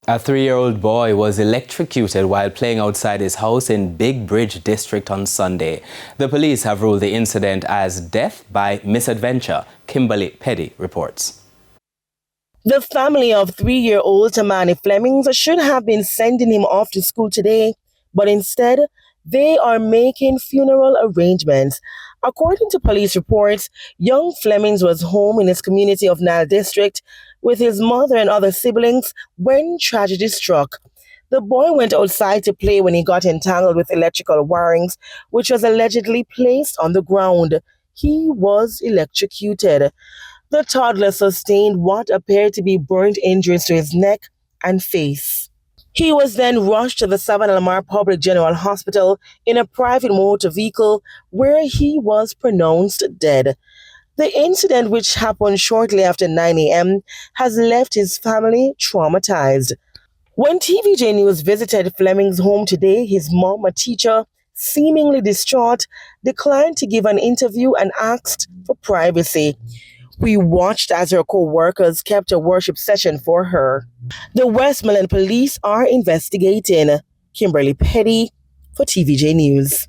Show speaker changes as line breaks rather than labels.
A 3-year-old boy was electrocuted while playing outside his house in Big Bridge District on Sunday. The police have ruled the incident as death by misadventure. Kimberly Petty reports.
The family of 3-year-old Tamani Flemings should have been sending him off to school today, but instead, they are making funeral arrangements. According to police reports, young Flemings was home in his community of Nile District with his mother and other siblings when tragedy struck. The boy went outside to play when he got entangled with electrical wirings, which was allegedly placed on the ground. He was electrocuted. The toddler sustained what appeared to be burnt injuries to his neck and face. He was then rushed to the Savannah Lamar Public General Hospital in a private motor vehicle where he was pronounced dead. The incident, which happened shortly after 9 a.m., has left his family traumatized. When TVJ News visited Fleming's home today, his mom, a teacher, seemingly distraught, declined to give an interview and asked for privacy. We watched as her co-workers kept a worship session for her. The Westmoreland police are investigating. Kimberly Petty for TVJ News.